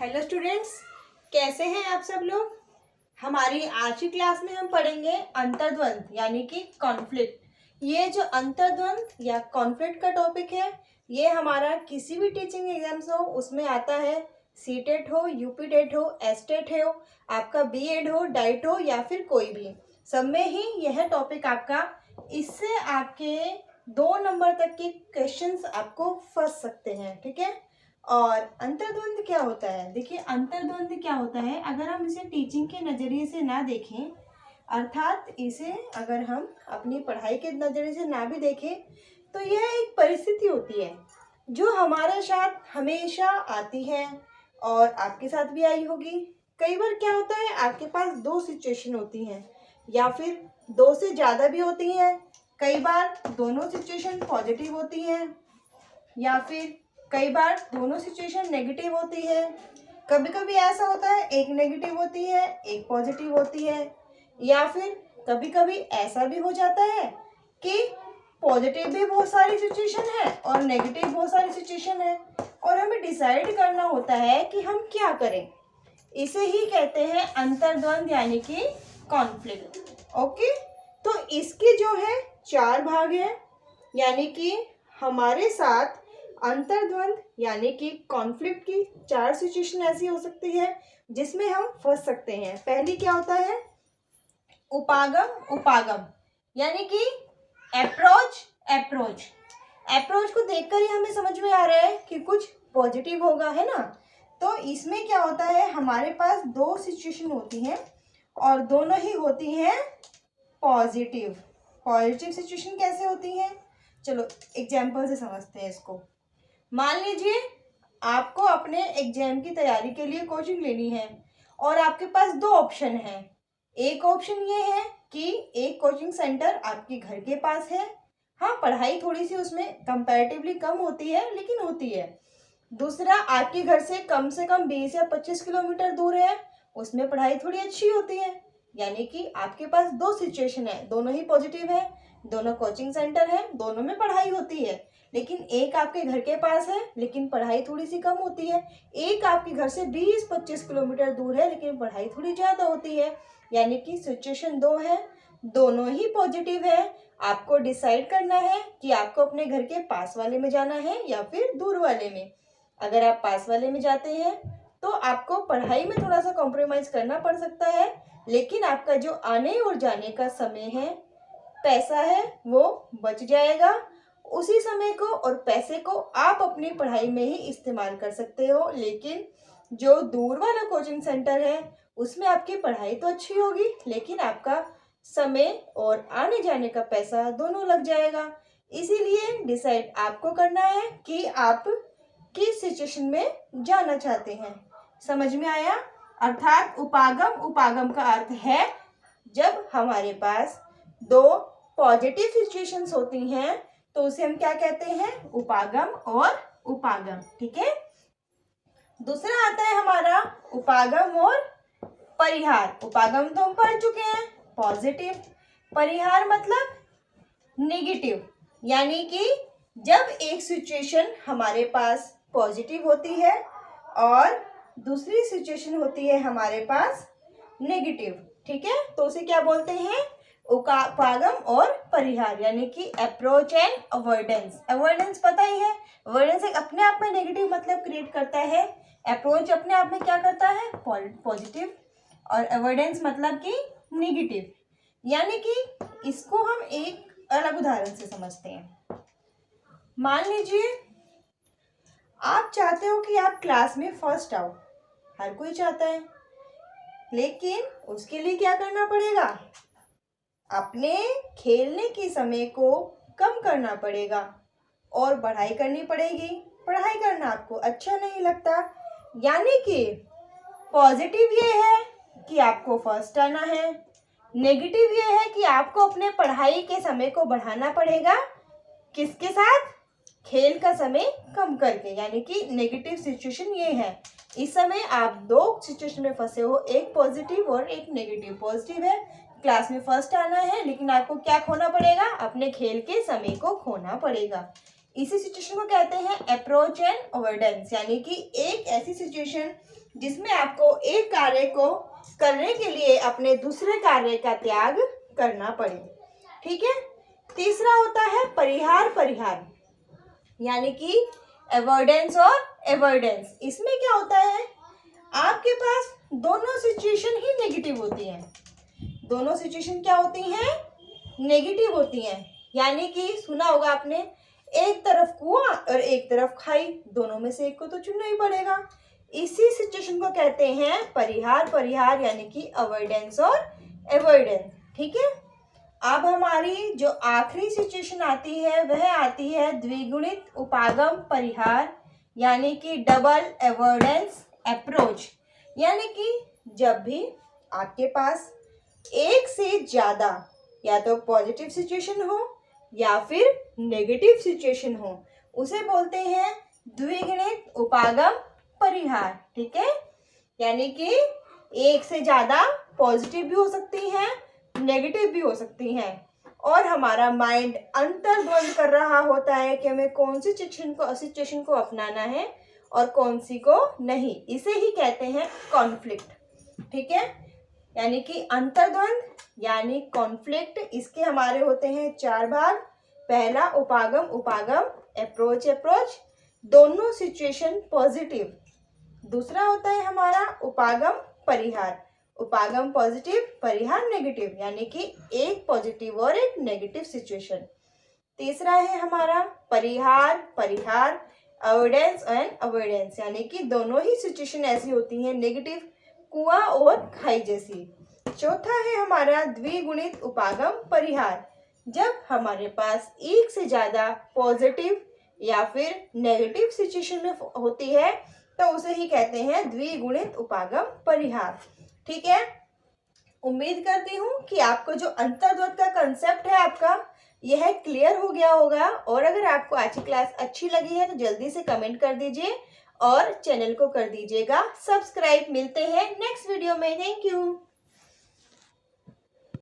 Hello students, कैसे हैं आप सब लोग। हमारी आज की क्लास में हम पढ़ेंगे अंतर्द्वंद यानी कि कॉन्फ्लिक्ट। ये जो अंतर्द्वंद या कॉन्फ्लिक्ट का टॉपिक है, ये हमारा किसी भी टीचिंग एग्जाम्स हो उसमें आता है। सीटेट हो, यूपी टेट हो, एसटेट हो, आपका बीएड हो, डाइट हो या फिर कोई भी, सब में ही यह टॉपिक आपका, इससे आपके 2 नंबर तक के क्वेश्चंस आपको फंस सकते हैं। ठीक है। और अंतर्द्वंद क्या होता है? देखिए, अंतर्द्वंद क्या होता है, अगर हम इसे टीचिंग के नज़रिए से ना देखें, अर्थात इसे अगर हम अपनी पढ़ाई के नज़रिए से ना भी देखें, तो यह एक परिस्थिति होती है जो हमारे साथ हमेशा आती है और आपके साथ भी आई होगी। कई बार क्या होता है, आपके पास 2 सिचुएशन होती हैं या फिर 2 से ज़्यादा भी होती हैं। कई बार दोनों सिचुएशन पॉजिटिव होती हैं या फिर कई बार दोनों सिचुएशन नेगेटिव होती है। कभी कभी ऐसा होता है एक नेगेटिव होती है एक पॉजिटिव होती है, या फिर कभी कभी ऐसा भी हो जाता है कि पॉजिटिव भी बहुत सारी सिचुएशन है और नेगेटिव बहुत सारी सिचुएशन है, और हमें डिसाइड करना होता है कि हम क्या करें। इसे ही कहते हैं अंतर्द्वंद यानी कि कॉन्फ्लिक्ट। ओके, तो इसके जो है 4 भाग हैं, यानी कि हमारे साथ अंतर्द्वंद यानी कि कॉन्फ्लिक्ट की 4 सिचुएशन ऐसी हो सकती है जिसमें हम फंस सकते हैं। पहली क्या होता है, उपागम उपागम, यानी कि अप्रोच को देखकर ही हमें समझ में आ रहा है कि कुछ पॉजिटिव होगा, है ना। तो इसमें क्या होता है, हमारे पास 2 सिचुएशन होती हैं और दोनों ही होती हैं पॉजिटिव। पॉजिटिव सिचुएशन कैसे होती हैं, चलो एग्जाम्पल से समझते हैं इसको। मान लीजिए आपको अपने एग्जाम की तैयारी के लिए कोचिंग लेनी है और आपके पास 2 ऑप्शन हैं। एक ऑप्शन ये है कि एक कोचिंग सेंटर आपके घर के पास है, हाँ पढ़ाई थोड़ी सी उसमें कंपैरेटिवली कम होती है लेकिन होती है। दूसरा, आपके घर से कम 20 या 25 किलोमीटर दूर है, उसमें पढ़ाई थोड़ी अच्छी होती है। यानी कि आपके पास 2 सिचुएशन है, दोनों ही पॉजिटिव है, दोनों कोचिंग सेंटर है, दोनों में पढ़ाई होती है। लेकिन एक आपके घर के पास है लेकिन पढ़ाई थोड़ी सी कम होती है, एक आपके घर से 20-25 किलोमीटर दूर है लेकिन पढ़ाई थोड़ी ज़्यादा होती है। यानी कि सिचुएशन 2 है, दोनों ही पॉजिटिव है। आपको डिसाइड करना है कि आपको अपने घर के पास वाले में जाना है या फिर दूर वाले में। अगर आप पास वाले में जाते हैं तो आपको पढ़ाई में थोड़ा सा कॉम्प्रोमाइज़ करना पड़ सकता है, लेकिन आपका जो आने और जाने का समय है, पैसा है, वो बच जाएगा। उसी समय को और पैसे को आप अपनी पढ़ाई में ही इस्तेमाल कर सकते हो। लेकिन जो दूर वाला कोचिंग सेंटर है उसमें आपकी पढ़ाई तो अच्छी होगी लेकिन आपका समय और आने जाने का पैसा दोनों लग जाएगा। इसीलिए डिसाइड आपको करना है कि आप किस सिचुएशन में जाना चाहते हैं। समझ में आया? अर्थात उपागम का अर्थ है जब हमारे पास 2 पॉजिटिव सिचुएशंस होती हैं तो उसे हम क्या कहते हैं, उपागम और उपागम। ठीक है। दूसरा आता है हमारा उपागम और परिहार। उपागम तो हम पढ़ चुके हैं, पॉजिटिव। परिहार मतलब नेगेटिव, यानी कि जब एक सिचुएशन हमारे पास पॉजिटिव होती है और दूसरी सिचुएशन होती है हमारे पास नेगेटिव। ठीक है, तो उसे क्या बोलते हैं, उपागम और परिहार, यानी कि अप्रोच एंड अवॉइडेंस। अवॉइडेंस पता ही है, अवॉइडेंस एक अपने आप में नेगेटिव मतलब क्रिएट करता है, अप्रोच अपने आप में क्या करता है, पॉजिटिव, और अवॉइडेंस मतलब कि नेगेटिव। यानी कि इसको हम एक अलग उदाहरण से समझते हैं। मान लीजिए आप चाहते हो कि आप क्लास में फर्स्ट आओ, हर कोई चाहता है, लेकिन उसके लिए क्या करना पड़ेगा, अपने खेलने के समय को कम करना पड़ेगा और पढ़ाई करनी पड़ेगी। पढ़ाई करना आपको अच्छा नहीं लगता, यानी कि पॉजिटिव ये है कि आपको फर्स्ट आना है, नेगेटिव ये है कि आपको अपने पढ़ाई के समय को बढ़ाना पड़ेगा। किसके साथ, खेल का समय कम करके। यानी कि नेगेटिव सिचुएशन ये है। इस समय आप 2 सिचुएशन में फंसे हो, एक पॉजिटिव और एक नेगेटिव। पॉजिटिव है क्लास में फर्स्ट आना है लेकिन आपको क्या खोना पड़ेगा, अपने खेल के समय को खोना पड़ेगा। इसी सिचुएशन को कहते हैं अप्रोच एंड अवॉइडेंस, यानी कि एक ऐसी सिचुएशन जिसमें आपको एक कार्य को करने के लिए अपने दूसरे कार्य का त्याग करना पड़े। ठीक है। तीसरा होता है परिहार परिहार, यानी कि अवॉइडेंस और अवॉइडेंस। इसमें क्या होता है, आपके पास दोनों सिचुएशन ही नेगेटिव होती हैं। दोनों सिचुएशन क्या होती हैं, नेगेटिव होती हैं। यानी कि सुना होगा आपने, एक तरफ कुआं और एक तरफ खाई, दोनों में से एक को तो चुनना ही पड़ेगा। इसी सिचुएशन को कहते हैं परिहार परिहार, यानी कि अवॉइडेंस और अवॉइडेंस। ठीक है। अब हमारी जो आखिरी सिचुएशन आती है वह आती है द्विगुणित उपागम परिहार, यानी कि डबल अवॉइडेंस अप्रोच। यानी कि जब भी आपके पास एक से ज़्यादा या तो पॉजिटिव सिचुएशन हो या फिर नेगेटिव सिचुएशन हो, उसे बोलते हैं द्विगुणित उपागम परिहार। ठीक है। यानी कि एक से ज़्यादा पॉजिटिव भी हो सकती हैं, नेगेटिव भी हो सकती हैं, और हमारा माइंड अंतर्द्वंद कर रहा होता है कि हमें कौन सी सिचुएशन को अपनाना है और कौन सी को नहीं। इसे ही कहते हैं कॉन्फ्लिक्ट। ठीक है। यानी कि अंतर्द्वंद यानी कॉन्फ्लिक्ट, इसके हमारे होते हैं 4 भाग। पहला उपागम उपागम, अप्रोच अप्रोच, दोनों सिचुएशन पॉजिटिव। दूसरा होता है हमारा उपागम परिहार, उपागम पॉजिटिव परिहार नेगेटिव, यानी कि एक पॉजिटिव और एक नेगेटिव सिचुएशन। तीसरा है हमारा परिहार परिहार, अवॉइडेंस एंड अवॉइडेंस, यानी कि दोनों ही सिचुएशन ऐसी होती हैं नेगेटिव, कुआं और खाई जैसी। चौथा है हमारा द्विगुणित उपागम परिहार, जब हमारे पास एक से ज़्यादा पॉजिटिव या फिर नेगेटिव सिचुएशन में होती है तो उसे ही कहते हैं द्विगुणित उपागम परिहार। ठीक है। उम्मीद करती हूँ कि आपको जो अंतर्द्वंद का कंसेप्ट है आपका यह क्लियर हो गया होगा, और अगर आपको आज की क्लास अच्छी लगी है तो जल्दी से कमेंट कर दीजिए और चैनल को कर दीजिएगा सब्सक्राइब। मिलते हैं नेक्स्ट वीडियो में। Thank you.